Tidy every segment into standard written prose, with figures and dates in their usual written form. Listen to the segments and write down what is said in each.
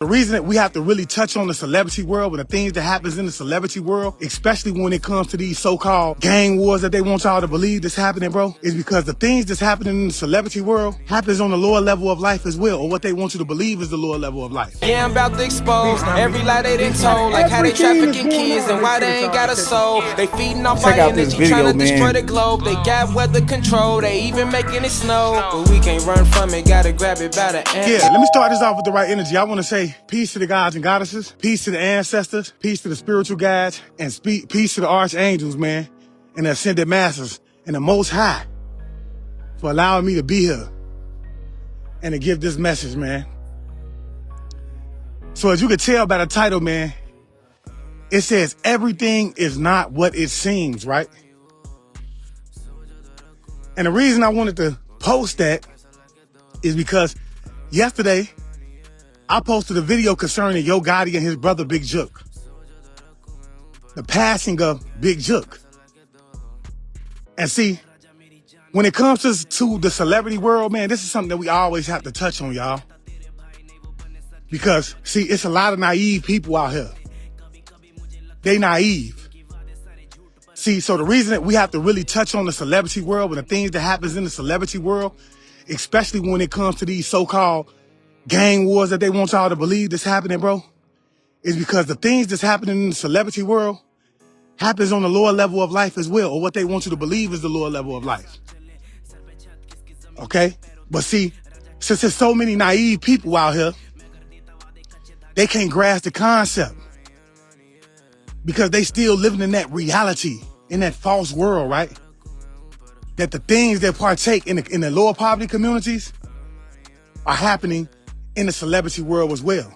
The reason that we have to really touch on the celebrity world and the things that happens in the celebrity world, especially when it comes to these so-called gang wars that they want y'all to believe that's happening, bro, is because the things that's happening in the celebrity world happens on the lower level of life as well, or what they want you to believe is the lower level of life. Yeah, I'm about to expose every lie they done told, like how they trafficking kids and why they ain't got a soul. They feeding off our energy, trying to destroy the globe. They got weather control, they even making it snow. But we can't run from it, gotta grab it by the end. Yeah, let me start this off with the right energy. I want to say peace to the gods and goddesses, peace to the ancestors, peace to the spiritual guides, and peace to the archangels, man, and the ascended masters, and the Most High for allowing me to be here and to give this message, man. So as you can tell by the title, man, it says everything is not what it seems, right? And the reason I wanted to post that is because yesterday, I posted a video concerning Yo Gotti and his brother Big Jook. The passing of Big Jook. And see, when it comes to the celebrity world, man, this is something that we always have to touch on, y'all. Because, see, it's a lot of naive people out here. They naive. See, so the reason that we have to really touch on the celebrity world and the things that happens in the celebrity world, especially when it comes to these so-called gang wars that they want y'all to believe that's happening, bro, is because the things that's happening in the celebrity world happens on the lower level of life as well, or what they want you to believe is the lower level of life. Okay? But see, since there's so many naive people out here, they can't grasp the concept because they still living in that reality, in that false world, right? That the things that partake in the lower poverty communities are happening in the celebrity world as well.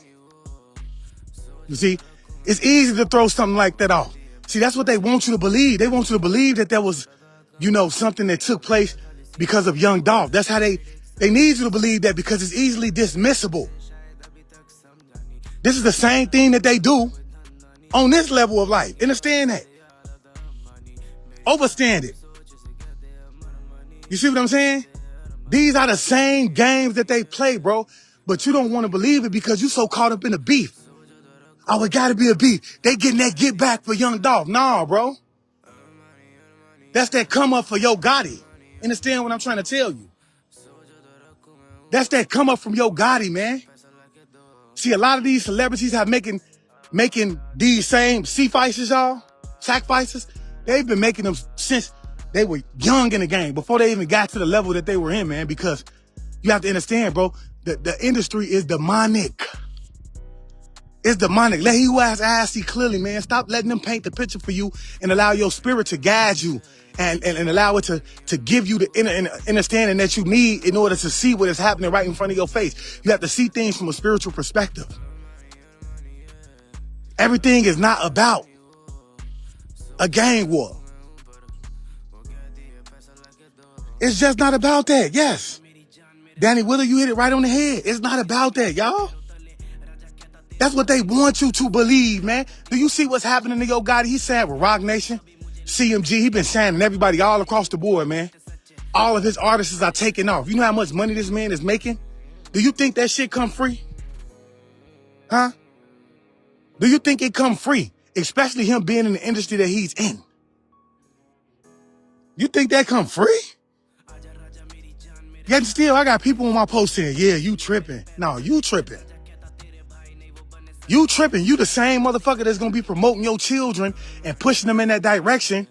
You see, it's easy to throw something like that off. See, that's what they want you to believe. They want you to believe that there was, you know, something that took place because of Young Dolph. That's how they need you to believe that because it's easily dismissible. This is the same thing that they do on this level of life. Understand that. Overstand it. You see what I'm saying? These are the same games that they play, bro. But you don't want to believe it because you so caught up in the beef. Oh, it gotta be a beef. They getting that get back for Young Dolph. Nah, bro. That's that come up for Yo Gotti. Understand what I'm trying to tell you? That's that come up from Yo Gotti, man. See, a lot of these celebrities have making these same sacrifices, y'all. Sacrifices. They've been making them since they were young in the game, before they even got to the level that they were in, man. Because you have to understand, bro, the industry is demonic. It's demonic. Let he who has eyes see clearly, man. Stop letting them paint the picture for you and allow your spirit to guide you and allow it to give you the inner understanding that you need in order to see what is happening right in front of your face. You have to see things from a spiritual perspective. Everything is not about a gang war. It's just not about that. Yes. Danny Willer, you hit it right on the head. It's not about that, y'all. That's what they want you to believe, man. Do you see what's happening to Yo Gotti? He's saying with Rock Nation, CMG, he been signing everybody all across the board, man. All of his artists are taking off. You know how much money this man is making? Do you think that shit come free? Huh? Do you think it come free? Especially him being in the industry that he's in. You think that come free? Yet still, I got people on my post saying, yeah, you tripping. No, you tripping. You tripping. You the same motherfucker that's going to be promoting your children and pushing them in that direction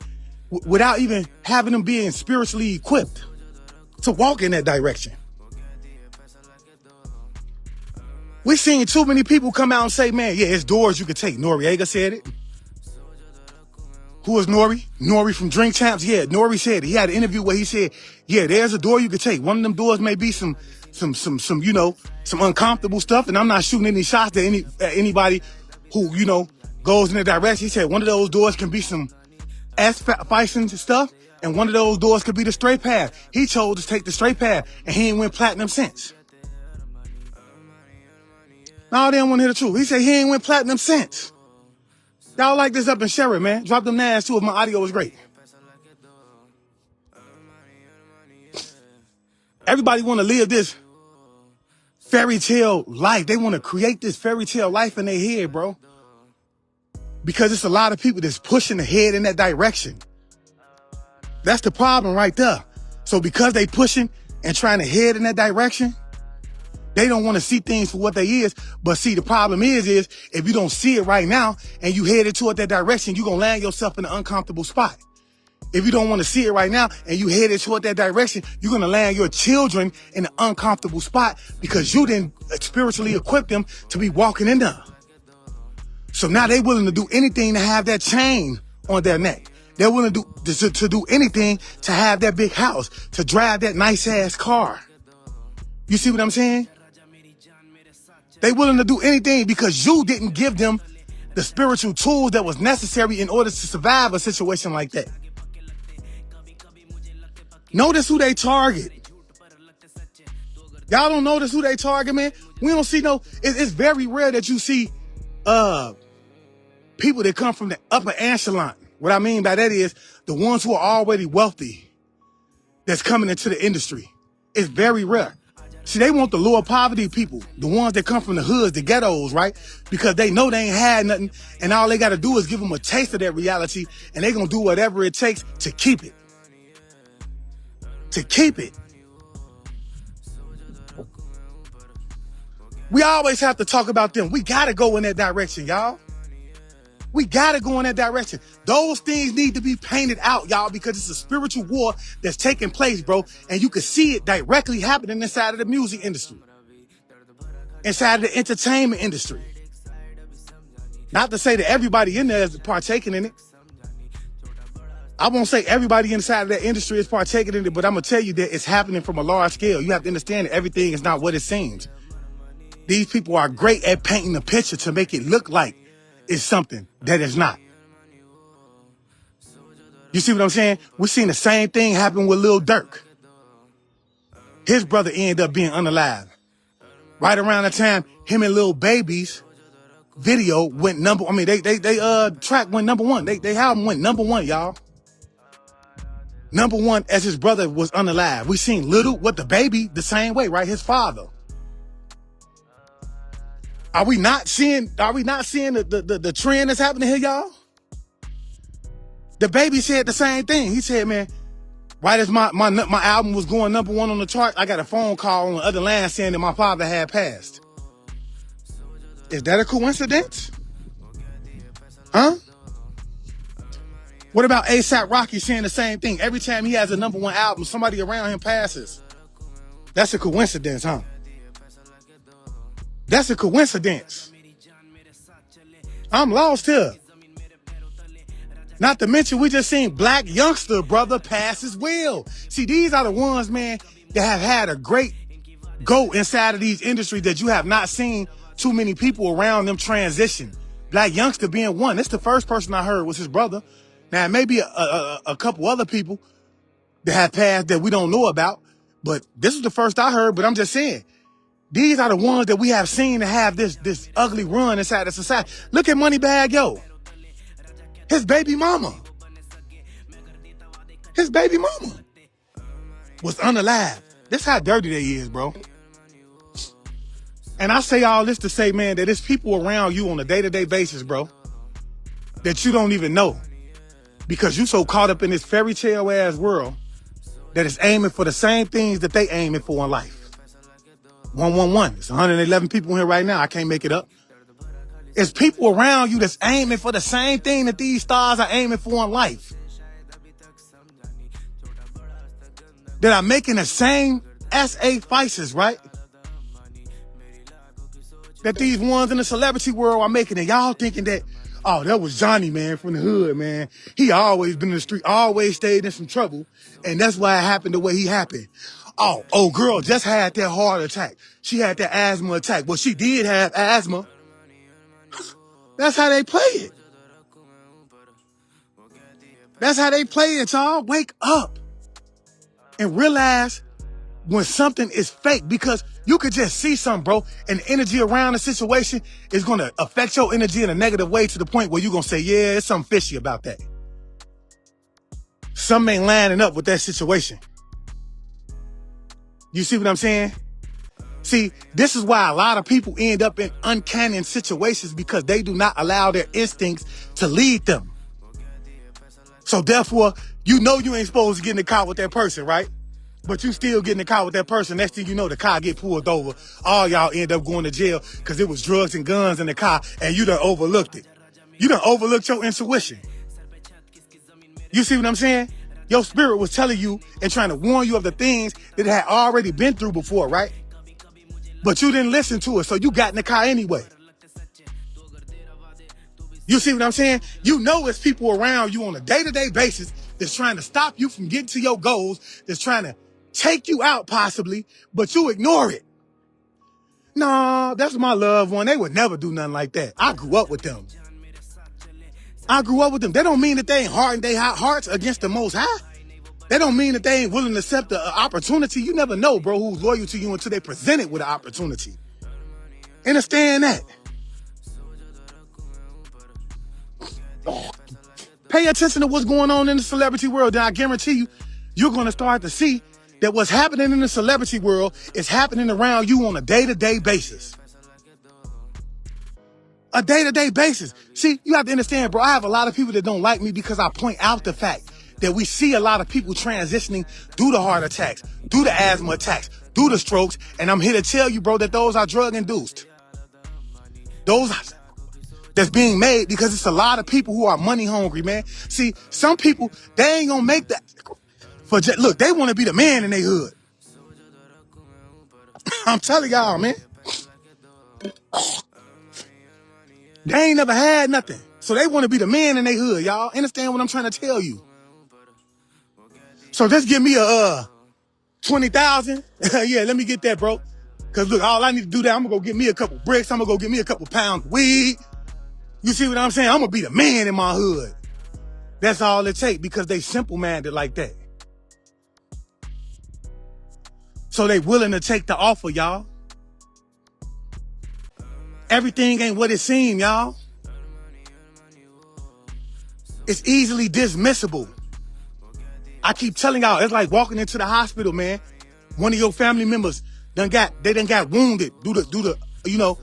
without even having them being spiritually equipped to walk in that direction. We've seen too many people come out and say, man, yeah, it's doors you could take. Noriega said it. Who is Nori? Nori from Drink Champs? Yeah, Nori said it. He had an interview where he said, yeah, there's a door you could take. One of them doors may be some you know, some uncomfortable stuff. And I'm not shooting any shots at anybody who, you know, goes in the direction. He said one of those doors can be some ass-ficing stuff, and one of those doors could be the straight path. He chose to take the straight path, and he ain't went platinum since. No, they don't want to hear the truth. He said he ain't went platinum since. Y'all like this up and share it, man. Drop them names too if my audio was great. Everybody want to live this fairy tale life. They want to create this fairy tale life in their head, bro. Because it's a lot of people that's pushing ahead in that direction. That's the problem right there. So because they pushing and trying to head in that direction, they don't want to see things for what they is. But see, the problem is if you don't see it right now and you headed toward that direction, you're going to land yourself in an uncomfortable spot. If you don't want to see it right now and you headed toward that direction, you're going to land your children in an uncomfortable spot because you didn't spiritually equip them to be walking in there. So now they willing to do anything to have that chain on their neck. They're willing to do anything to have that big house, to drive that nice ass car. You see what I'm saying? They willing to do anything because you didn't give them the spiritual tools that was necessary in order to survive a situation like that. Notice who they target. Y'all don't notice who they target, man? We don't see it's very rare that you see people that come from the upper echelon. What I mean by that is the ones who are already wealthy that's coming into the industry. It's very rare. See, they want the lower poverty people, the ones that come from the hoods, the ghettos, right? Because they know they ain't had nothing, and all they got to do is give them a taste of that reality, and they going to do whatever it takes to keep it. To keep it. We always have to talk about them. We got to go in that direction, y'all. We got to go in that direction. Those things need to be painted out, y'all, because it's a spiritual war that's taking place, bro. And you can see it directly happening inside of the music industry, inside of the entertainment industry. Not to say that everybody in there is partaking in it. I won't say everybody inside of that industry is partaking in it, but I'm going to tell you that it's happening from a large scale. You have to understand that everything is not what it seems. These people are great at painting a picture to make it look like it's something that is not. You see what I'm saying? We're seeing the same thing happen with Lil Durk. His brother ended up being unalive. Right around the time him and Lil Baby's video went track went number one. They album went number one, y'all. Number one as his brother was unalive. We seen Little with the Baby the same way, right? His father. Are we not seeing the trend that's happening here, y'all? The Baby said the same thing. He said, man, right as my album was going number one on the chart, I got a phone call on the other line saying that my father had passed. Is that a coincidence? Huh? What about A$AP Rocky saying the same thing? Every time he has a number one album, somebody around him passes. That's a coincidence, huh? That's a coincidence. I'm lost here. Not to mention, we just seen Black Youngster brother pass as well. See, these are the ones, man, that have had a great go inside of these industries that you have not seen too many people around them transition. Black Youngster being one. That's the first person I heard was his brother. Now, maybe a couple other people that have passed that we don't know about, but this is the first I heard. But I'm just saying, these are the ones that we have seen to have this ugly run inside of society. Look at Moneybagg Yo. His baby mama was unalive. That's how dirty they is, bro. And I say all this to say, man, that there's people around you on a day-to-day basis, bro, that you don't even know. Because you so caught up in this fairy tale ass world that is aiming for the same things that they aiming for in life. 111. It's 111 people here right now. I can't make it up. It's people around you that's aiming for the same thing that these stars are aiming for in life. That are making the same SA faces, right? That these ones in the celebrity world are making it. Y'all thinking that, oh, that was Johnny, man, from the hood, man. He always been in the street, always stayed in some trouble. And that's why it happened the way he happened. Oh, girl just had that heart attack. She had that asthma attack. Well, she did have asthma. That's how they play it. That's how they play it, y'all. Wake up and realize when something is fake, because you could just see something, bro, and the energy around the situation is going to affect your energy in a negative way to the point where you're going to say, yeah, there's something fishy about that. Something ain't lining up with that situation. You see what I'm saying? See, this is why a lot of people end up in uncanny situations because they do not allow their instincts to lead them. So therefore, you know you ain't supposed to get in the car with that person, right? But you still get in the car with that person. Next thing you know, the car get pulled over. All y'all end up going to jail because it was drugs and guns in the car and you done overlooked it. You done overlooked your intuition. You see what I'm saying? Your spirit was telling you and trying to warn you of the things that it had already been through before, right? But you didn't listen to it, so you got in the car anyway. You see what I'm saying? You know it's people around you on a day-to-day basis that's trying to stop you from getting to your goals, that's trying to take you out possibly, but you ignore it. Nah, that's my loved one. They would never do nothing like that. I grew up with them. They don't mean that they ain't hardened their hearts against the Most High. They don't mean that they ain't willing to accept the opportunity. You never know, bro, who's loyal to you until they present it with an opportunity. Understand that. Pay attention to what's going on in the celebrity world. Then I guarantee you, you're going to start to see that what's happening in the celebrity world is happening around you on a day-to-day basis. A day-to-day basis. See, you have to understand, bro, I have a lot of people that don't like me because I point out the fact that we see a lot of people transitioning due to heart attacks, due to asthma attacks, due to strokes, and I'm here to tell you, bro, that those are drug-induced. Those are that's being made because it's a lot of people who are money hungry, man. See, some people, they ain't gonna make that. Look, they want to be the man in their hood. I'm telling y'all, man. They ain't never had nothing. So they want to be the man in their hood, y'all. Understand what I'm trying to tell you? So just give me a 20,000. Yeah, let me get that, bro. Cause look, all I need to do that, I'm gonna go get me a couple bricks. I'm gonna go get me a couple pounds of weed. You see what I'm saying? I'm gonna be the man in my hood. That's all it takes because they simple-minded like that. So they willing to take the offer, y'all. Everything ain't what it seems, y'all. It's easily dismissible. I keep telling y'all, it's like walking into the hospital, man. One of your family members done got wounded due to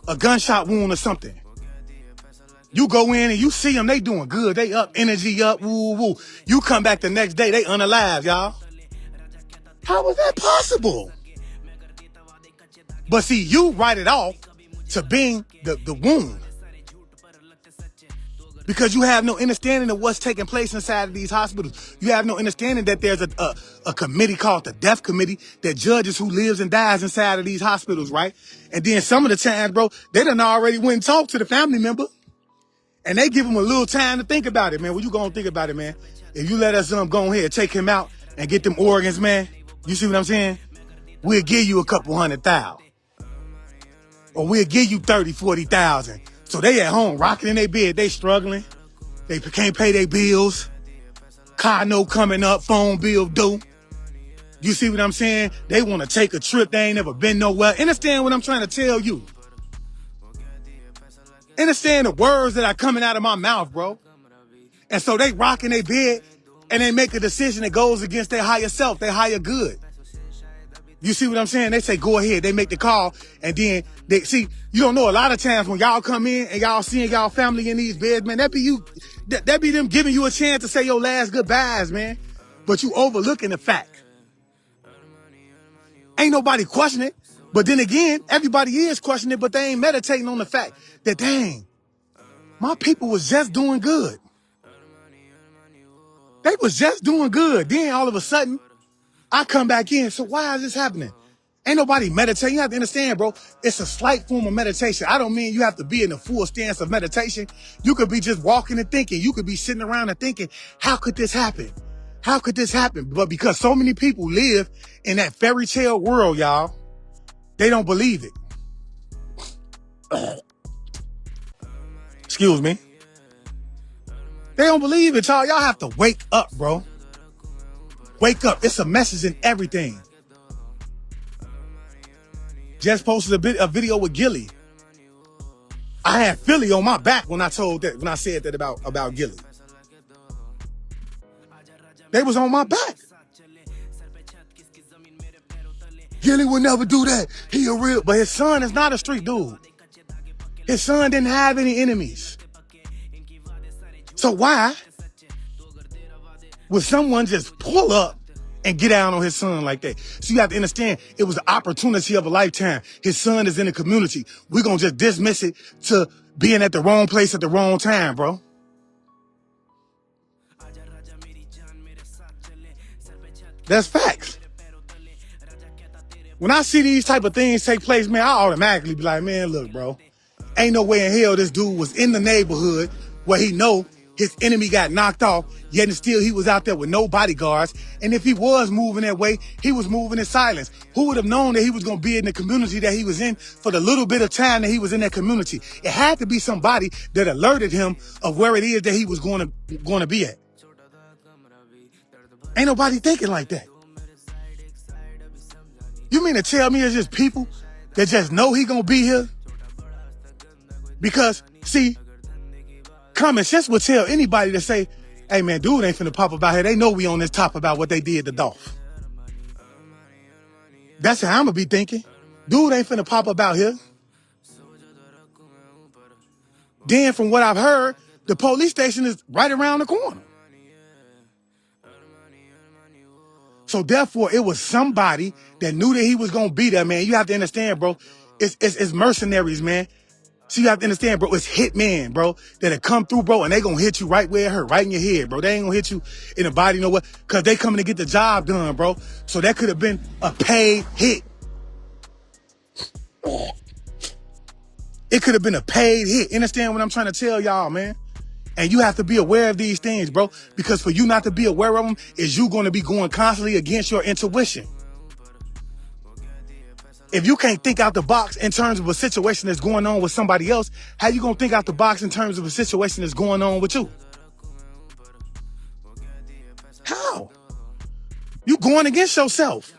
a gunshot wound or something. You go in and you see them, they doing good. They up, energy up, woo, woo. You come back the next day, they unalive, y'all. How was that possible? But see, you write it off to being the wound. Because you have no understanding of what's taking place inside of these hospitals. You have no understanding that there's a committee called the Death Committee that judges who lives and dies inside of these hospitals, right? And then some of the times, bro, they done already went and talked to the family member. And they give him a little time to think about it, man. What you gonna think about it, man? If you let us go ahead, take him out and get them organs, man. You see what I'm saying? We'll give you a couple $100,000. Or we'll give you 30, 40,000. So they at home rocking in their bed. They struggling. They can't pay their bills. Car note coming up, phone bill due. You see what I'm saying? They want to take a trip. They ain't never been nowhere. Understand what I'm trying to tell you? Understand the words that are coming out of my mouth, bro. And so they rock in their bed and they make a decision that goes against their higher self, their higher good. You see what I'm saying? They say, go ahead. They make the call. And then they see, you don't know, a lot of times when y'all come in and y'all seeing y'all family in these beds, man, that be them giving you a chance to say your last goodbyes, man. But you overlooking the fact. Ain't nobody questioning it. But then again, everybody is questioning it, but they ain't meditating on the fact that, dang, my people was just doing good. They was just doing good. Then all of a sudden, I come back in. So why is this happening? Ain't nobody meditating. You have to understand, bro. It's a slight form of meditation. I don't mean you have to be in the full stance of meditation. You could be just walking and thinking. You could be sitting around and thinking, how could this happen? How could this happen? But because so many people live in that fairy tale world, y'all, they don't believe it. Excuse me. They don't believe it, y'all. Y'all have to wake up, bro. Wake up. It's a message in everything. Just posted a video with Gilly. I had Philly on my back when I said that about Gilly. They was on my back. Gilly will never do that. He a real, but his son is not a street dude. His son didn't have any enemies. So why would someone just pull up and get down on his son like that? So you have to understand, it was the opportunity of a lifetime. His son is in the community. We're going to just dismiss it to being at the wrong place at the wrong time, bro. That's facts. When I see these type of things take place, man, I automatically be like, man, look, bro, ain't no way in hell this dude was in the neighborhood where he know his enemy got knocked off, yet and still he was out there with no bodyguards. And if he was moving that way, he was moving in silence. Who would have known that he was going to be in the community that he was in for the little bit of time that he was in that community? It had to be somebody that alerted him of where it is that he was going to be at. Ain't nobody thinking like that. You mean to tell me it's just people that just know he gonna be here? Because, see, common sense would tell anybody to say, hey man, dude ain't finna pop up out here. They know we on this top about what they did to Dolph. That's how I'm gonna be thinking. Dude ain't finna pop up out here. Then from what I've heard, the police station is right around the corner. So therefore, it was somebody that knew that he was going to be there, man. You have to understand, bro. It's mercenaries, man. So you have to understand, bro. It's hitmen, bro, that'll come through, bro, and they going to hit you right where it hurt, right in your head, bro. They ain't going to hit you in the body, you know what? Because they coming to get the job done, bro. So that could have been a paid hit. It could have been a paid hit. Understand what I'm trying to tell y'all, man? And you have to be aware of these things, bro, because for you not to be aware of them is you going to be going constantly against your intuition. If you can't think out the box in terms of a situation that's going on with somebody else, how you going to think out the box in terms of a situation that's going on with you? How? You going against yourself.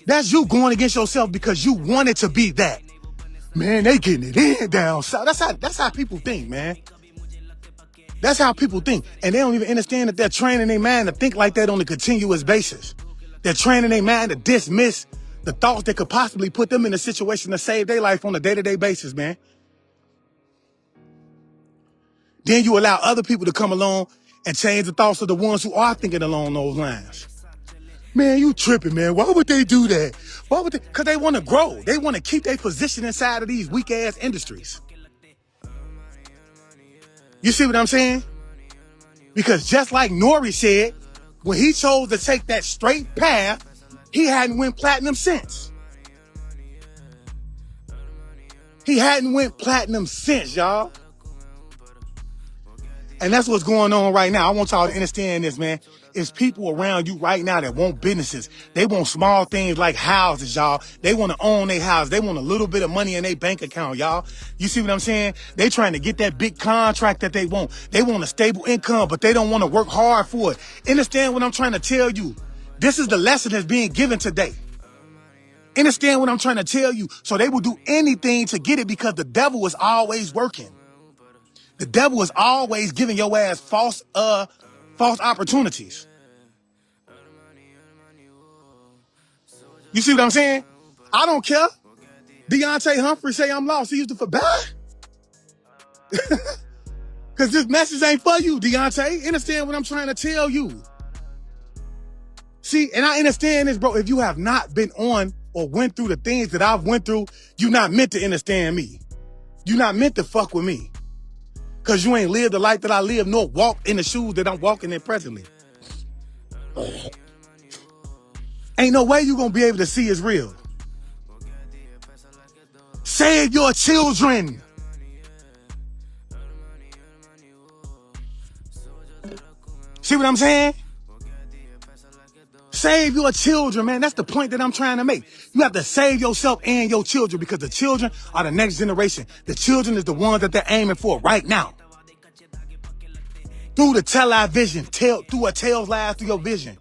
That's you going against yourself because you wanted to be that. Man, they getting it in down south. That's how people think, man. That's how people think. And they don't even understand that they're training their mind to think like that on a continuous basis. They're training their mind to dismiss the thoughts that could possibly put them in a situation to save their life on a day-to-day basis, man. Then you allow other people to come along and change the thoughts of the ones who are thinking along those lines. Man, you tripping, man. Why would they do that? Why would they? Because they want to grow. They want to keep their position inside of these weak-ass industries. You see what I'm saying? Because just like Nori said, when he chose to take that straight path, he hadn't went platinum since. He hadn't went platinum since, y'all. And that's what's going on right now. I want y'all to understand this, man. It's people around you right now that want businesses. They want small things like houses, y'all. They want to own their house. They want a little bit of money in their bank account, y'all. You see what I'm saying? They trying to get that big contract that they want. They want a stable income, but they don't want to work hard for it. Understand what I'm trying to tell you? This is the lesson that's being given today. Understand what I'm trying to tell you? So they will do anything to get it because the devil is always working. The devil is always giving your ass false opportunities. You see what I'm saying? I don't care. Deontay Humphrey say I'm lost. He used to for bad. Because this message ain't for you, Deontay. Understand what I'm trying to tell you? See, and I understand this, bro. If you have not been on or went through the things that I've went through, you're not meant to understand me. You're not meant to fuck with me. Because you ain't lived the life that I live, nor walked in the shoes that I'm walking in presently. Ain't no way you going to be able to see it's real. Save your children. See what I'm saying? Save your children, man. That's the point that I'm trying to make. You have to save yourself and your children because the children are the next generation. The children is the ones that they're aiming for right now. Through the television, through a tail's lies through your vision.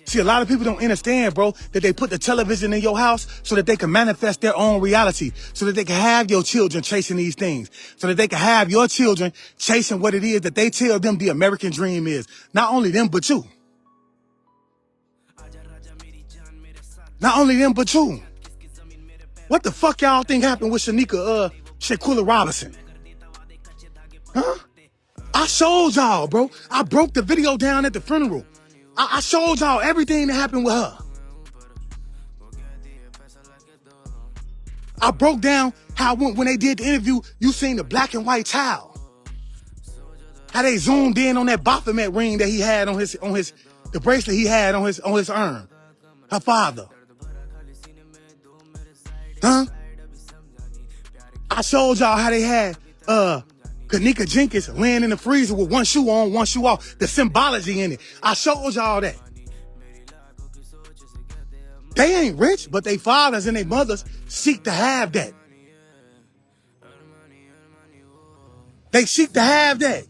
See, a lot of people don't understand, bro, that they put the television in your house so that they can manifest their own reality, so that they can have your children chasing these things, so that they can have your children chasing what it is that they tell them the American dream is. Not only them, but you. Not only them, but you. What the fuck y'all think happened with Shaquilla Robinson? Huh? I showed y'all, bro. I broke the video down at the funeral. I showed y'all everything that happened with her. I broke down how when they did the interview, you seen the black and white towel. How they zoomed in on that Baphomet ring that he had on the bracelet he had on his arm. Her father. Huh? I showed y'all how they had Kanika Jenkins laying in the freezer with one shoe on, one shoe off. The symbology in it. I showed y'all that. They ain't rich, but they fathers and their mothers seek to have that. They seek to have that.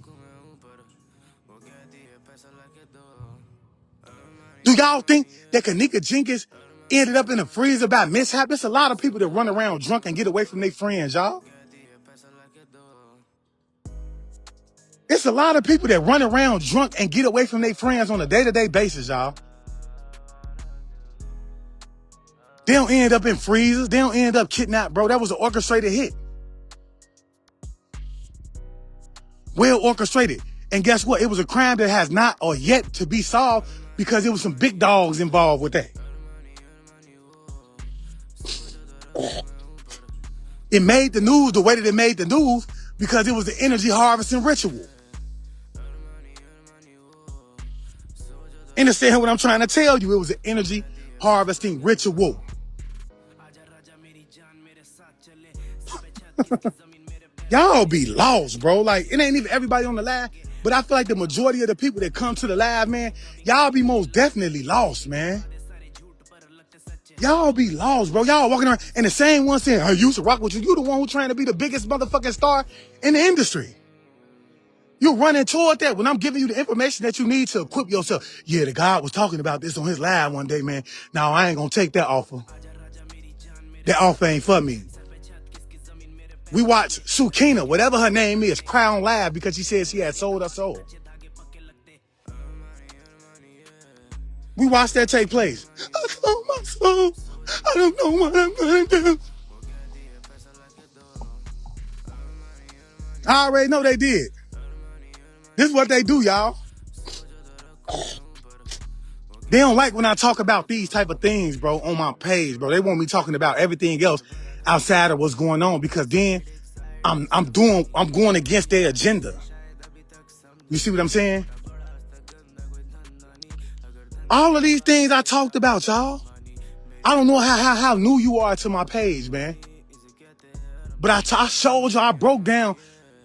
Do y'all think that Kanika Jenkins ended up in a freezer by mishap? There's a lot of people that run around drunk and get away from their friends, y'all. It's a lot of people that run around drunk and get away from their friends on a day-to-day basis, y'all. They don't end up in freezers. They don't end up kidnapped, bro. That was an orchestrated hit. Well orchestrated. And guess what? It was a crime that has not or yet to be solved because there was some big dogs involved with that. It made the news the way that it made the news because it was the energy harvesting ritual. Understand what I'm trying to tell you? It was an energy harvesting ritual. Y'all be lost, bro. Like, it ain't even everybody on the live, but I feel like the majority of the people that come to the live, man, y'all be most definitely lost, man. Y'all be lost, bro. Y'all walking around and the same one saying, I used to rock with you. You the one who trying to be the biggest motherfucking star in the industry. You're running toward that when I'm giving you the information that you need to equip yourself. Yeah, the God was talking about this on his live one day, man. Now, I ain't gonna take that offer. That offer ain't for me. We watched Sukina, whatever her name is, cry on live because she said she had sold her soul. We watched that take place. I sold my soul. I don't know what I'm gonna do. I already know they did. This is what they do, y'all. They don't like when I talk about these type of things, bro, on my page, bro. They want me talking about everything else outside of what's going on because then I'm going against their agenda. You see what I'm saying? All of these things I talked about, y'all. I don't know how new you are to my page, man. But I showed you, I broke down.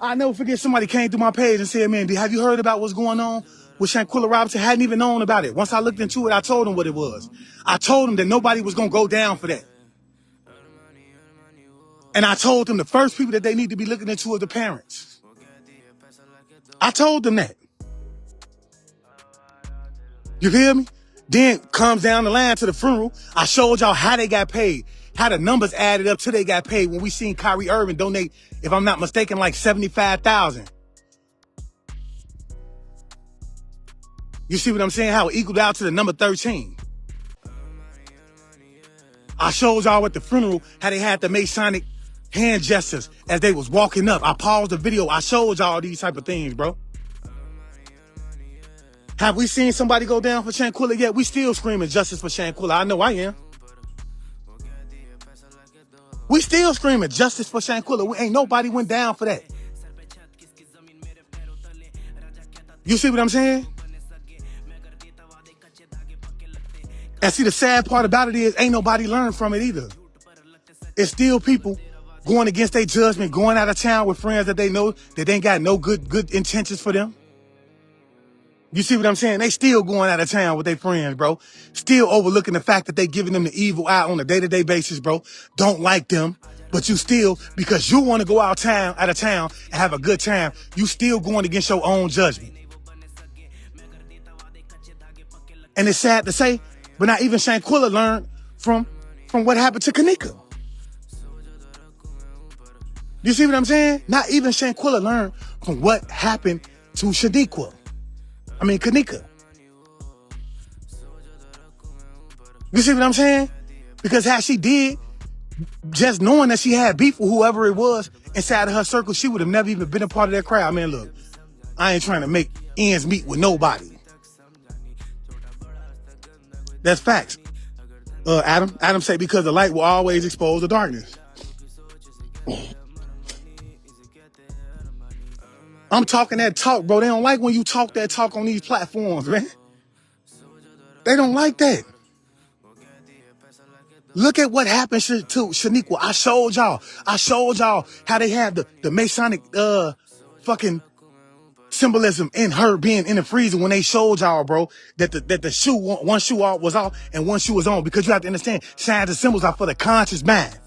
I never forget somebody came through my page and said, man, have you heard about what's going on with Shaquilla Robinson? Hadn't even known about it. Once I looked into it, I told him what it was. I told him that nobody was going to go down for that. And I told them the first people that they need to be looking into are the parents. I told them that. You feel me? Then comes down the line to the funeral. I showed y'all how they got paid, how the numbers added up till they got paid when we seen Kyrie Irving donate, if I'm not mistaken, like $75,000. You see what I'm saying? How it equaled out to the number 13. I showed y'all at the funeral how they had the Masonic hand gestures as they was walking up. I paused the video. I showed y'all these type of things, bro. Have we seen somebody go down for Shanquilla yet? We still screaming justice for Shanquilla. I know I am. We still screaming justice for Shanquilla. Ain't nobody went down for that. You see what I'm saying? And see, the sad part about it is ain't nobody learned from it either. It's still people going against their judgment, going out of town with friends that they know that ain't got no good intentions for them. You see what I'm saying? They still going out of town with their friends, bro. Still overlooking the fact that they giving them the evil eye on a day-to-day basis, bro. Don't like them. But you still, because you want to go out of town and have a good time, you still going against your own judgment. And it's sad to say, but not even Shanquilla learned from what happened to Kanika. You see what I'm saying? Not even Shanquilla learned from what happened to Kanika. You see what I'm saying? Because had she did, just knowing that she had beef with whoever it was inside of her circle, she would have never even been a part of that crowd. Man, look, I ain't trying to make ends meet with nobody. That's facts. Adam say because the light will always expose the darkness. I'm talking that talk, bro. They don't like when you talk that talk on these platforms, man. They don't like that. Look at what happened to Shaniqua. I showed y'all how they have the Masonic fucking symbolism in her being in the freezer when they showed y'all, bro, that the shoe, one shoe was off and one shoe was on, because you have to understand, signs and symbols are for the conscious mind.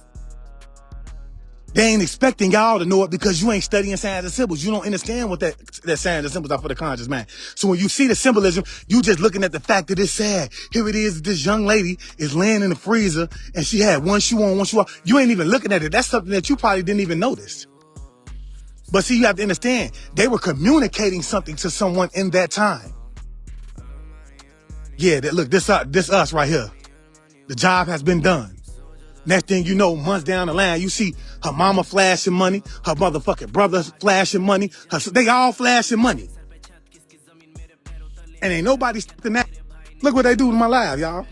They ain't expecting y'all to know it because you ain't studying signs and symbols. You don't understand what that signs and symbols are for the conscious mind. So when you see the symbolism, you just looking at the fact that it's sad. Here it is, this young lady is laying in the freezer and she had one shoe on, one shoe off. You ain't even looking at it. That's something that you probably didn't even notice. But see, you have to understand, they were communicating something to someone in that time. Yeah, look, this us right here. The job has been done. Next thing you know, months down the line, you see her mama flashing money, her motherfucking brother flashing money, they all flashing money. And ain't nobody stopping that. Look what they do to my live, y'all.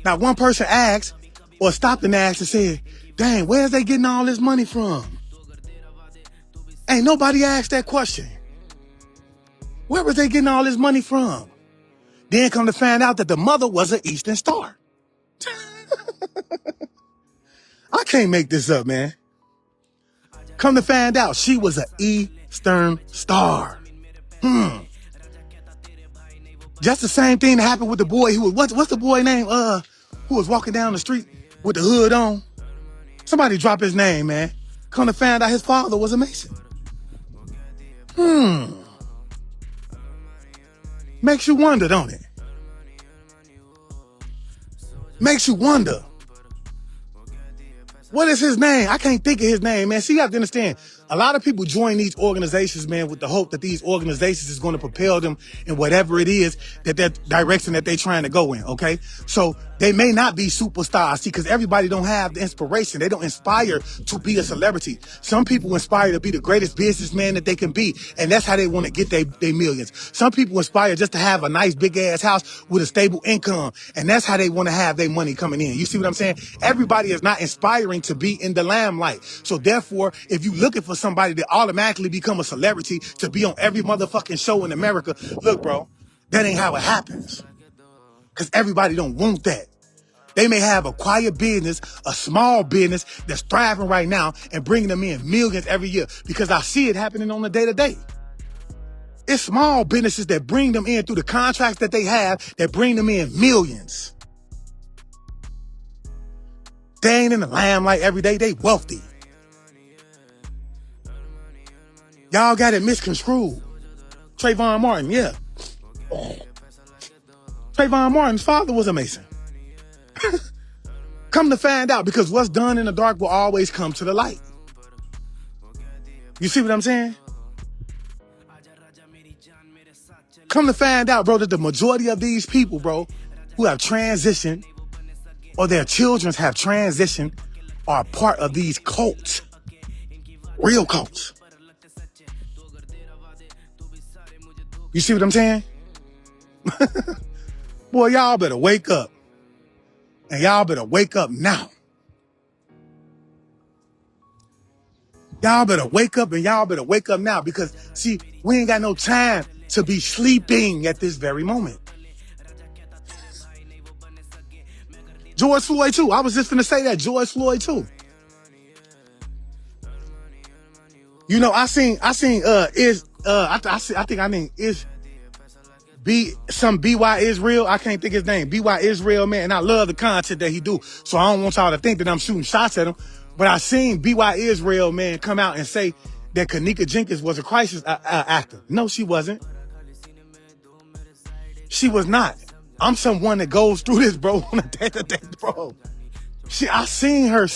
Not one person asked or stopped and asked and said, dang, where's they getting all this money from? Ain't nobody asked that question. Where was they getting all this money from? Then come to find out that the mother was an Eastern Star. I can't make this up, man. Come to find out, she was an Eastern Star. Just the same thing that happened with the boy who was, what's the boy name? Who was walking down the street with the hood on? Somebody drop his name, man. Come to find out his father was a Mason. Makes you wonder, don't it? Makes you wonder. What is his name? I can't think of his name, man. See, you have to understand, a lot of people join these organizations, man, with the hope that these organizations is going to propel them in whatever it is that direction that they're trying to go in, okay? So they may not be superstars, see, because everybody don't have the inspiration. They don't inspire to be a celebrity. Some people inspire to be the greatest businessman that they can be, and that's how they want to get their millions. Some people inspire just to have a nice big-ass house with a stable income, and that's how they want to have their money coming in. You see what I'm saying? Everybody is not inspiring to be in the limelight. So therefore, if you looking for somebody to automatically become a celebrity, to be on every motherfucking show in America, look, bro, that ain't how it happens. Because everybody don't want that. They may have a quiet business, a small business that's thriving right now and bringing them in millions every year, because I see it happening on the day-to-day. It's small businesses that bring them in through the contracts that they have that bring them in millions. They ain't in the limelight every day. They wealthy. Y'all got it misconstrued. Trayvon Martin, yeah. Trayvon Martin's father was a Mason. Come to find out, because what's done in the dark will always come to the light. You see what I'm saying? Come to find out, bro, that the majority of these people, bro, who have transitioned or their children have transitioned are part of these cults. Real cults. You see what I'm saying? Boy, y'all better wake up. And y'all better wake up now. Y'all better wake up, and y'all better wake up now, because, see, we ain't got no time to be sleeping at this very moment. George Floyd too. I was just gonna say that. George Floyd too. You know, I think BY Israel. I can't think his name. BY Israel, man. And I love the content that he do. So I don't want y'all to think that I'm shooting shots at him. But I seen BY Israel, man, come out and say that Kanika Jenkins was a crisis actor. No, she wasn't. She was not. I'm someone that goes through this, bro, on a day-to-day, bro. I seen him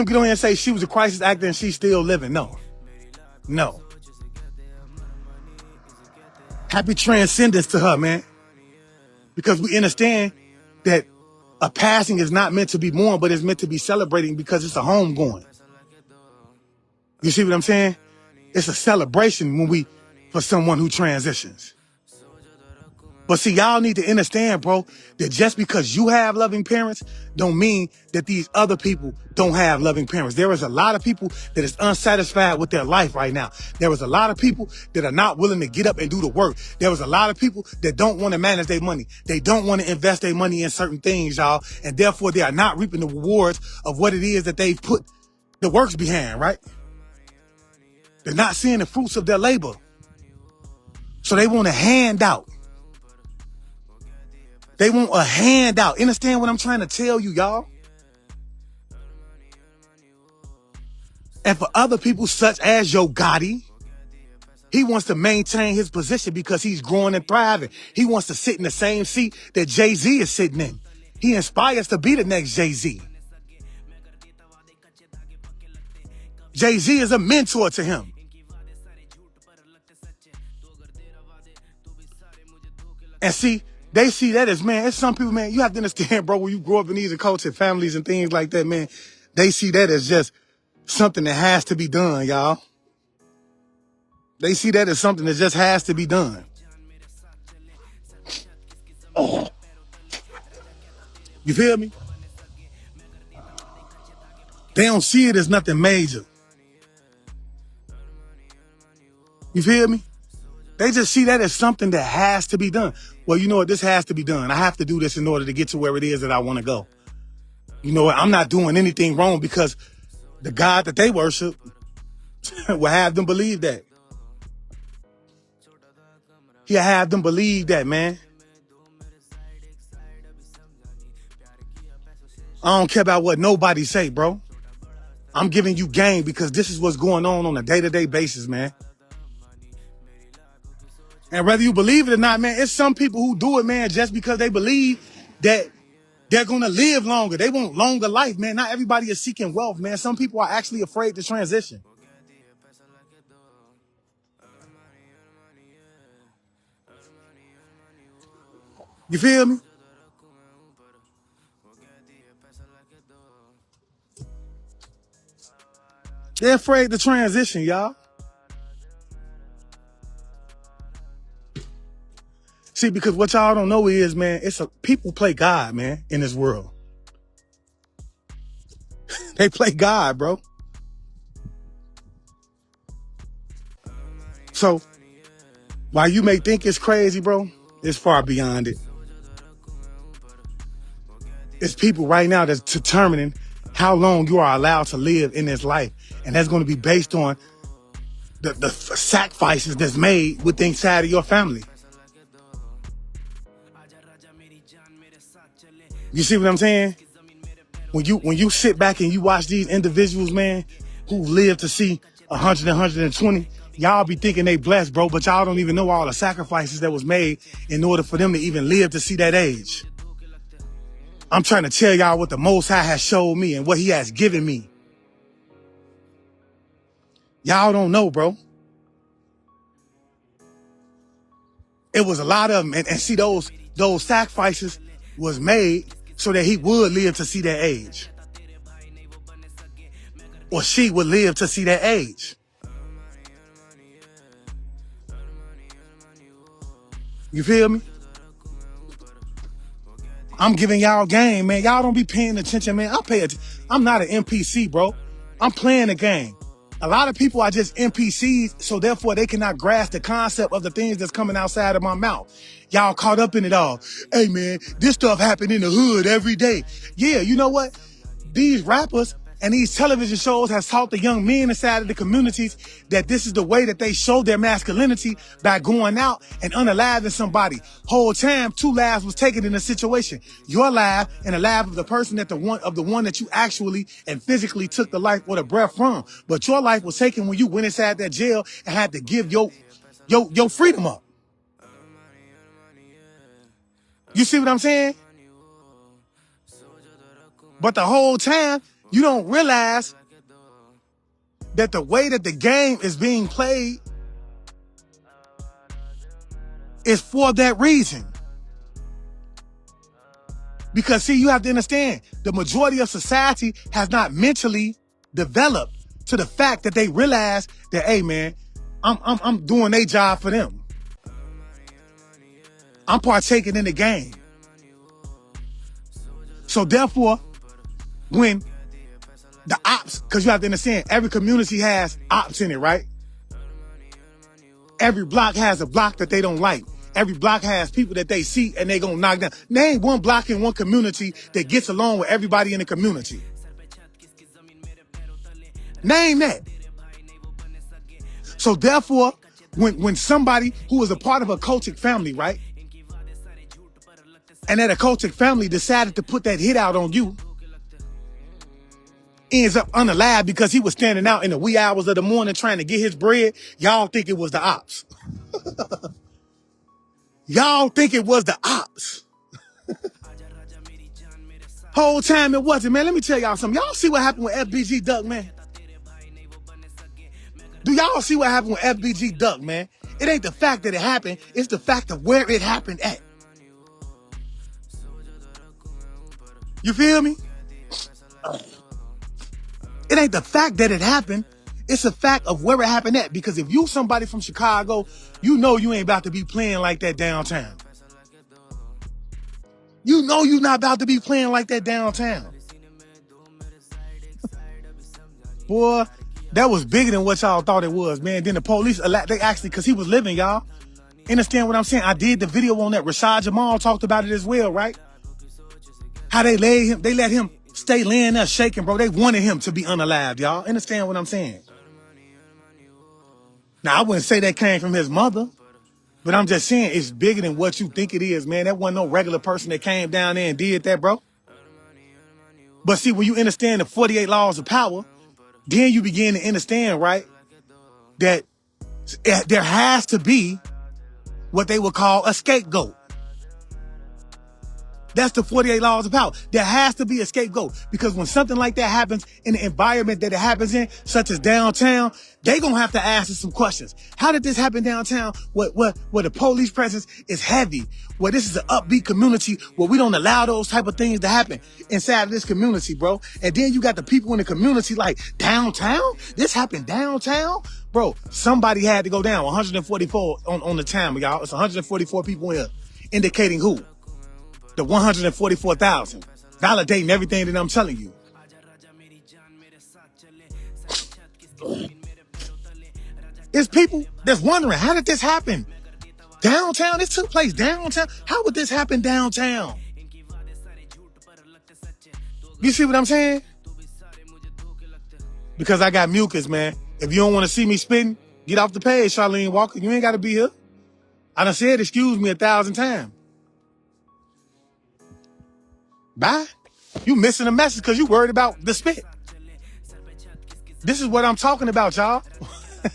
get on here and say she was a crisis actor and she's still living. No. Happy transcendence to her, man. Because we understand that A passing is not meant to be mourned, but it's meant to be celebrating because it's a homegoing. You see what I'm saying? It's a celebration for someone who transitions. But see, y'all need to understand, bro, that just because you have loving parents don't mean that these other people don't have loving parents. There is a lot of people that is unsatisfied with their life right now. There is a lot of people that are not willing to get up and do the work. There is a lot of people that don't want to manage their money. They don't want to invest their money in certain things, y'all. And therefore, they are not reaping the rewards of what it is that they've put the works behind, right? They're not seeing the fruits of their labor. So they want a handout. They want a handout. Understand what I'm trying to tell you, y'all? And for other people such as Gotti, he wants to maintain his position because he's growing and thriving. He wants to sit in the same seat that Jay-Z is sitting in. He inspires to be the next Jay-Z. Jay-Z is a mentor to him. And see, they see that as, man, it's some people, man, you have to understand, bro, when you grow up in these cultured families and things like that, man, they see that as just something that has to be done, y'all. They see that as something that just has to be done. Oh. You feel me? They don't see it as nothing major. You feel me? They just see that as something that has to be done. Well, you know what? This has to be done. I have to do this in order to get to where it is that I want to go. You know what? I'm not doing anything wrong because the God that they worship will have them believe that. He'll have them believe that, man. I don't care about what nobody say, bro. I'm giving you game because this is what's going on a day-to-day basis, man. And whether you believe it or not, man, it's some people who do it, man, just because they believe that they're going to live longer. They want longer life, man. Not everybody is seeking wealth, man. Some people are actually afraid to transition. You feel me? They're afraid to transition, y'all. See, because what y'all don't know is, man, people play God, man, in this world. They play God, bro. So, while you may think it's crazy, bro, it's far beyond it. It's people right now that's determining how long you are allowed to live in this life. And that's going to be based on the sacrifices that's made within inside of your family. You see what I'm saying? When you sit back and you watch these individuals, man, who live to see 100 and 120, y'all be thinking they blessed, bro, but y'all don't even know all the sacrifices that was made in order for them to even live to see that age. I'm trying to tell y'all what the Most High has showed me and what he has given me. Y'all don't know, bro. It was a lot of them. And see, those sacrifices was made so that he would live to see that age. Or she would live to see that age. You feel me? I'm giving y'all game, man. Y'all don't be paying attention, man. I'm not an NPC, bro. I'm playing the game. A lot of people are just NPCs, so therefore they cannot grasp the concept of the things that's coming outside of my mouth. Y'all caught up in it all. Hey, man, this stuff happened in the hood every day. Yeah, you know what? These rappers and these television shows has taught the young men inside of the communities that this is the way that they show their masculinity by going out and unaliving somebody. Whole time, 2 lives was taken in a situation. Your life and the life of the person the one that you actually and physically took the life or the breath from. But your life was taken when you went inside that jail and had to give your freedom up. You see what I'm saying? But the whole time, you don't realize that the way that the game is being played is for that reason. Because see, you have to understand, the majority of society has not mentally developed to the fact that they realize that, hey man, I'm doing their job for them. I'm partaking in the game. So therefore, when the ops, because you have to understand, every community has ops in it, right? Every block has a block that they don't like. Every block has people that they see and they gonna knock down. Name one block in one community that gets along with everybody in the community. Name that. So therefore, when somebody who is a part of a cultic family, right? And that a cultic family decided to put that hit out on you, ends up unalive because he was standing out in the wee hours of the morning trying to get his bread, y'all think it was the ops. Y'all think it was the ops. Whole time it wasn't, man. Let me tell y'all something. Y'all see what happened with FBG Duck, man? Do y'all see what happened with FBG Duck, man? It ain't the fact that it happened. It's the fact of where it happened at. You feel me? It ain't the fact that it happened. It's the fact of where it happened at. Because if you somebody from Chicago, you know you ain't about to be playing like that downtown. You know you're not about to be playing like that downtown. Boy, that was bigger than what y'all thought it was, man. Then the police, they actually, because he was living, y'all. Understand what I'm saying? I did the video on that. Rashad Jamal talked about it as well, right? How they let him stay laying there shaking, bro. They wanted him to be unalived, y'all. Understand what I'm saying? Now, I wouldn't say that came from his mother, but I'm just saying it's bigger than what you think it is, man. That wasn't no regular person that came down there and did that, bro. But see, when you understand the 48 laws of power, then you begin to understand, right, that there has to be what they would call a scapegoat. That's the 48 laws of power. There has to be a scapegoat, because when something like that happens in the environment that it happens in, such as downtown, they gonna have to ask us some questions. How did this happen downtown? Where the police presence is heavy, where this is an upbeat community, where we don't allow those type of things to happen inside of this community, bro. And then you got the people in the community like, downtown? This happened downtown? Bro, somebody had to go down. 144 on the time, y'all. It's 144 people in here, indicating who? The 144,000, validating everything that I'm telling you. It's people that's wondering, how did this happen? Downtown? This took place downtown? How would this happen downtown? You see what I'm saying? Because I got mucus, man. If you don't want to see me spitting, get off the page, Charlene Walker. You ain't got to be here. I done said excuse me 1,000 times. Bye. You missing a message because you worried about the spit. This is what I'm talking about, y'all.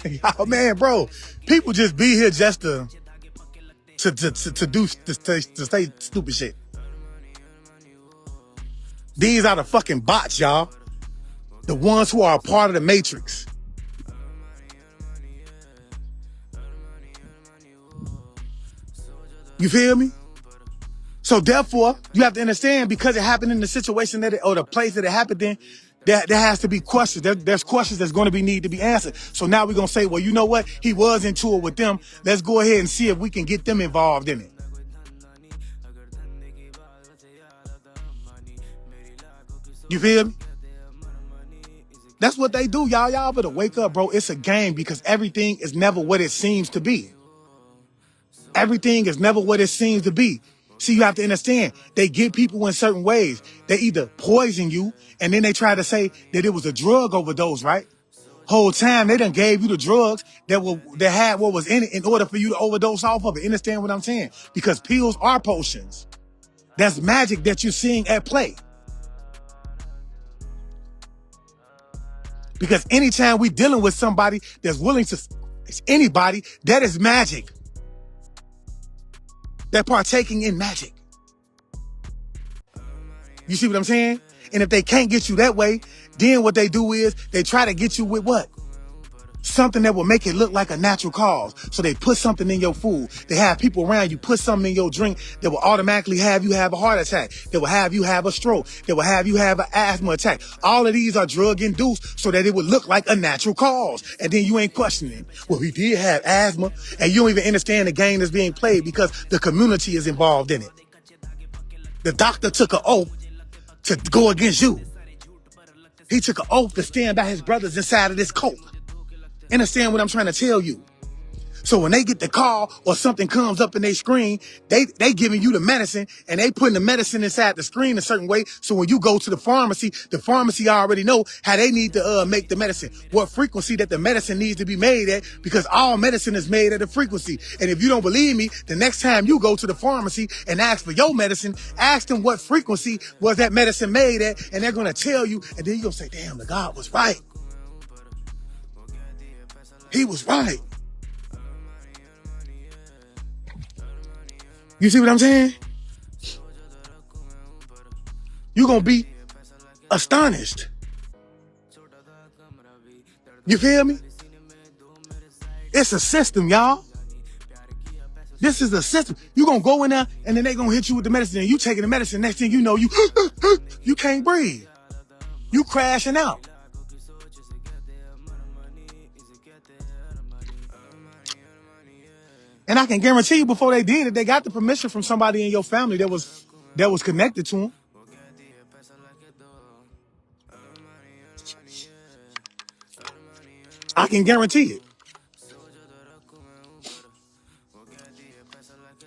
Y'all, man, bro. People just be here just to say stupid shit. These are the fucking bots, y'all. The ones who are a part of the matrix. You feel me? So therefore, you have to understand, because it happened in the situation or the place that it happened in, there has to be questions. There's questions that's going to need to be answered. So now we're going to say, well, you know what? He was into it with them. Let's go ahead and see if we can get them involved in it. You feel me? That's what they do, y'all. Y'all better wake up, bro. It's a game, because everything is never what it seems to be. Everything is never what it seems to be. See, you have to understand, they get people in certain ways. They either poison you, and then they try to say that it was a drug overdose, right? Whole time, they done gave you the drugs that had what was in it in order for you to overdose off of it. Understand what I'm saying? Because pills are potions. That's magic that you're seeing at play. Because anytime we dealing with somebody that's willing to, it's anybody, that is magic. They're partaking in magic. You see what I'm saying? And if they can't get you that way, then what they do is they try to get you with what? Something that will make it look like a natural cause. So they put something in your food. They have people around you put something in your drink that will automatically have you have a heart attack. That will have you have a stroke. That will have you have an asthma attack. All of these are drug induced so that it would look like a natural cause. And then you ain't questioning. Well, he did have asthma. And you don't even understand the game that's being played because the community is involved in it. The doctor took an oath to go against you. He took an oath to stand by his brothers inside of this cult. Understand what I'm trying to tell you? So when they get the call or something comes up in their screen, they giving you the medicine and they putting the medicine inside the screen a certain way. So when you go to the pharmacy already know how they need to make the medicine, what frequency that the medicine needs to be made at, because all medicine is made at a frequency. And if you don't believe me, the next time you go to the pharmacy and ask for your medicine, ask them what frequency was that medicine made at, and they're going to tell you, and then you're going to say, damn, the God was right. He was right. You see what I'm saying? You're going to be astonished. You feel me? It's a system, y'all. This is a system. You're going to go in there and then they're going to hit you with the medicine and you taking the medicine. Next thing you know, you can't breathe. You crashing out. And I can guarantee you before they did it, they got the permission from somebody in your family that was connected to them. I can guarantee it.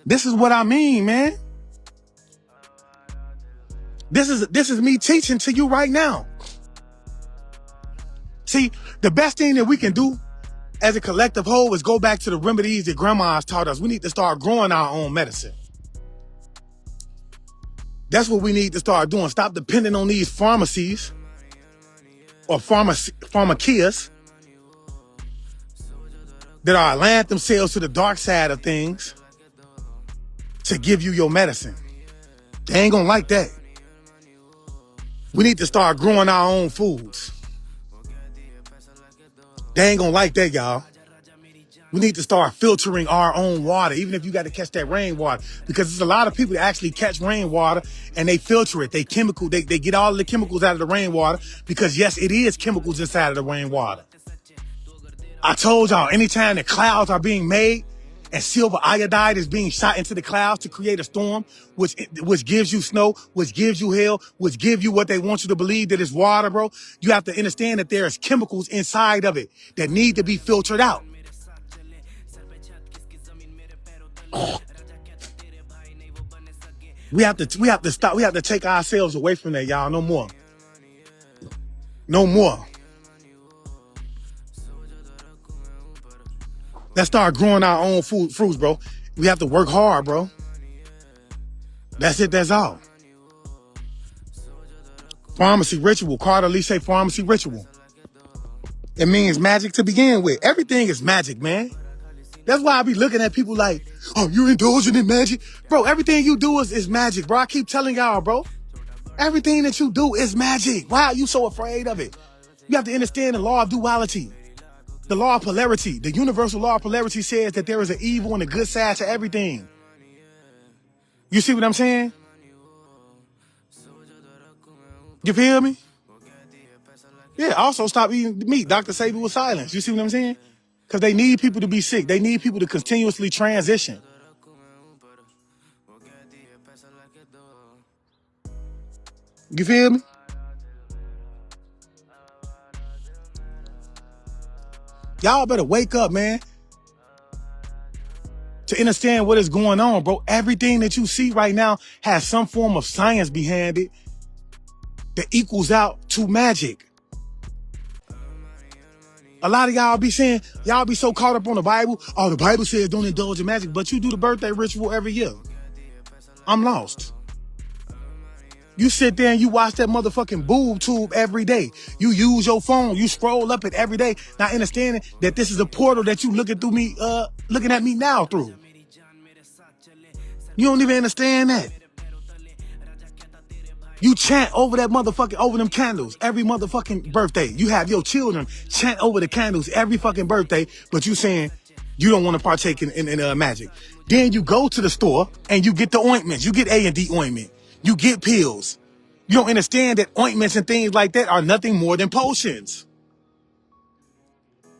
This is what I mean, man. This is me teaching to you right now. See, the best thing that we can do as a collective whole is go back to the remedies that grandmas taught us. We need to start growing our own medicine. That's what we need to start doing. Stop depending on these pharmacies or pharmakias that are aligned themselves to the dark side of things to give you your medicine. They ain't gonna like that. We need to start growing our own foods. They ain't gonna like that, y'all. We need to start filtering our own water, even if you got to catch that rainwater, because there's a lot of people that actually catch rainwater and they filter it. They get all of the chemicals out of the rainwater because yes, it is chemicals inside of the rainwater. I told y'all, anytime the clouds are being made and silver iodide is being shot into the clouds to create a storm, which gives you snow, which gives you hail, which gives you what they want you to believe that is water, bro. You have to understand that there is chemicals inside of it that need to be filtered out. We have to stop. We have to take ourselves away from that, y'all. No more. No more. Let's start growing our own fruits, bro. We have to work hard, bro. That's it. That's all. Pharmacy ritual. Carter Lee say pharmacy ritual. It means magic to begin with. Everything is magic, man. That's why I be looking at people like, oh, you're indulging in magic? Bro, everything you do is magic, bro. I keep telling y'all, bro. Everything that you do is magic. Why are you so afraid of it? You have to understand the law of duality. The law of polarity. The universal law of polarity says that there is an evil and a good side to everything. You see what I'm saying? You feel me? Yeah, also stop eating meat. Dr. Sabi with silence. You see what I'm saying? Because they need people to be sick. They need people to continuously transition. You feel me? Y'all better wake up, man. To understand what is going on, bro. Everything that you see right now has some form of science behind it that equals out to magic. A lot of y'all be saying, y'all be so caught up on the Bible. Oh, the Bible says don't indulge in magic, but you do the birthday ritual every year. I'm lost. You sit there and you watch that motherfucking boob tube every day. You use your phone. You scroll up it every day. Not understanding that this is a portal that you looking at me now through. You don't even understand that. You chant over that motherfucking, over them candles every motherfucking birthday. You have your children chant over the candles every fucking birthday, but you saying you don't want to partake in magic. Then you go to the store and you get the ointments. You get A&D ointment. You get pills. You don't understand that ointments and things like that are nothing more than potions.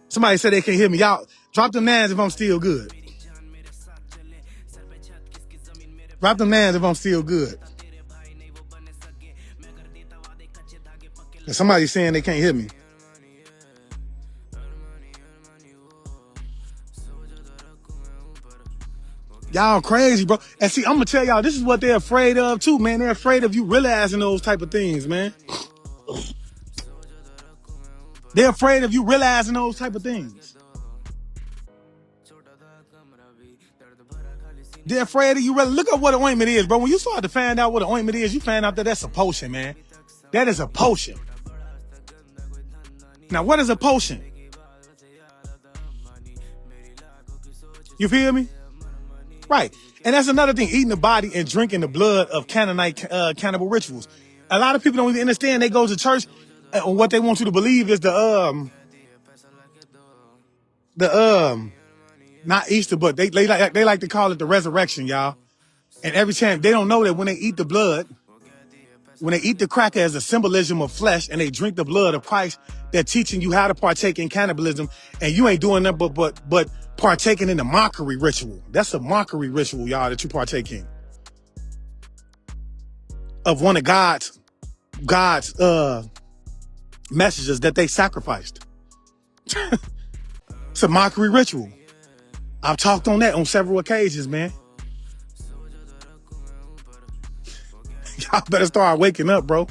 Somebody said they can't hear me. Y'all, drop them nines if I'm still good. Drop them nines if I'm still good. Somebody's saying they can't hear me. Y'all crazy, bro. And see, I'm gonna tell y'all, this is what they're afraid of too, man. They're afraid of you realizing those type of things, man. They're afraid of you realizing those type of things. They're afraid of you. Look at what an ointment is, bro. When you start to find out what an ointment is, you find out that that's a potion, man. That is a potion. Now, what is a potion? You feel me? Right. And that's another thing, eating the body and drinking the blood of Canaanite cannibal rituals. A lot of people don't even understand. They go to church and what they want you to believe is not Easter, but they like to call it the resurrection, y'all. And every time they don't know that when they eat the blood, when they eat the cracker as a symbolism of flesh and they drink the blood of Christ, they're teaching you how to partake in cannibalism, and you ain't doing nothing but partaking in the mockery ritual. That's a mockery ritual, y'all, that you partake in. Of one of God's messages that they sacrificed. It's a mockery ritual. I've talked on that on several occasions, man. Y'all better start waking up, bro.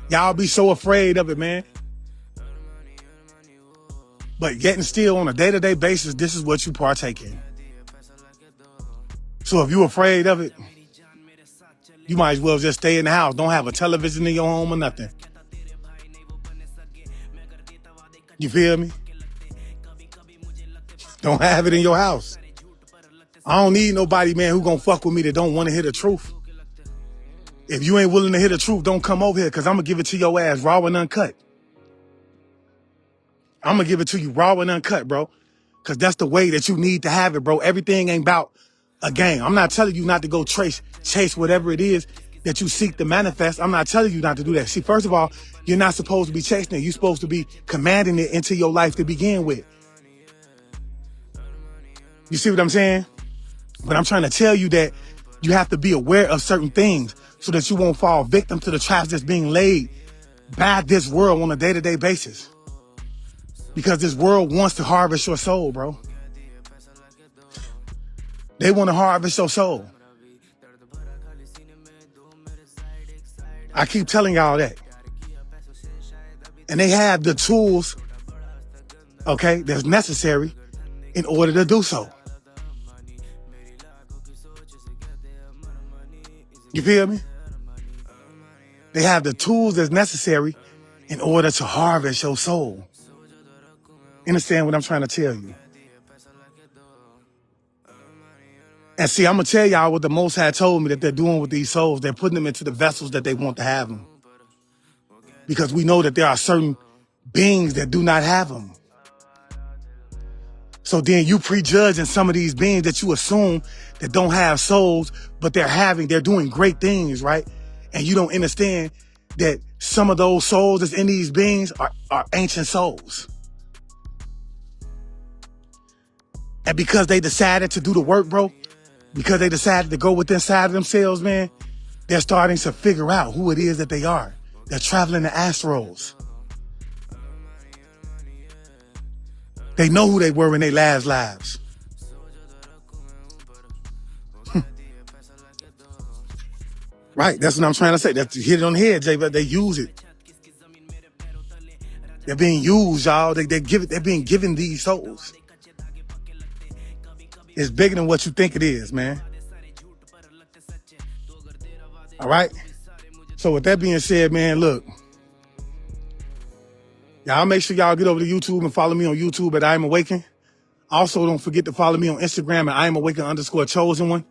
Y'all be so afraid of it, man. But yet and still, on a day-to-day basis, this is what you partake in. So if you're afraid of it, you might as well just stay in the house. Don't have a television in your home or nothing. You feel me? Don't have it in your house. I don't need nobody, man, who gonna fuck with me that don't want to hear the truth. If you ain't willing to hear the truth, don't come over here, because I'm gonna give it to your ass raw and uncut. I'm gonna give it to you raw and uncut, bro. Because that's the way that you need to have it, bro. Everything ain't about a game. I'm not telling you not to go chase whatever it is that you seek to manifest. I'm not telling you not to do that. See, first of all, you're not supposed to be chasing it. You're supposed to be commanding it into your life to begin with. You see what I'm saying? But I'm trying to tell you that you have to be aware of certain things so that you won't fall victim to the traps that's being laid by this world on a day-to-day basis. Because this world wants to harvest your soul, bro. They want to harvest your soul. I keep telling y'all that. And they have the tools, okay, that's necessary in order to do so. You feel me? They have the tools that's necessary in order to harvest your soul. Understand what I'm trying to tell you? And see, I'm going to tell y'all what the Most High told me that they're doing with these souls. They're putting them into the vessels that they want to have them. Because we know that there are certain beings that do not have them. So then you prejudging some of these beings that you assume that don't have souls, but they're doing great things, right? And you don't understand that some of those souls that's in these beings are ancient souls. And because they decided to do the work, bro, because they decided to go within inside of themselves, man, they're starting to figure out who it is that they are. They're traveling the astrals. They know who they were in their last lives. Right, that's what I'm trying to say. That's hit it on the head, Jay, but they use it. They're being used, y'all. They're being given these souls. It's bigger than what you think it is, man. All right? So with that being said, man, look. Y'all make sure y'all get over to YouTube and follow me on YouTube at Am Awakend. Also, don't forget to follow me on Instagram at Am Awakend _chosen one.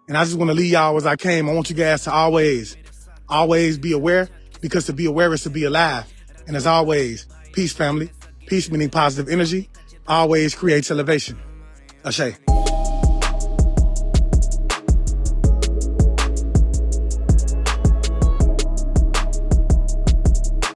And I just want to leave y'all as I came. I want you guys to always Always be aware, because to be aware is to be alive. And as always, peace, family. Peace meaning positive energy. Always creates elevation. Ashe.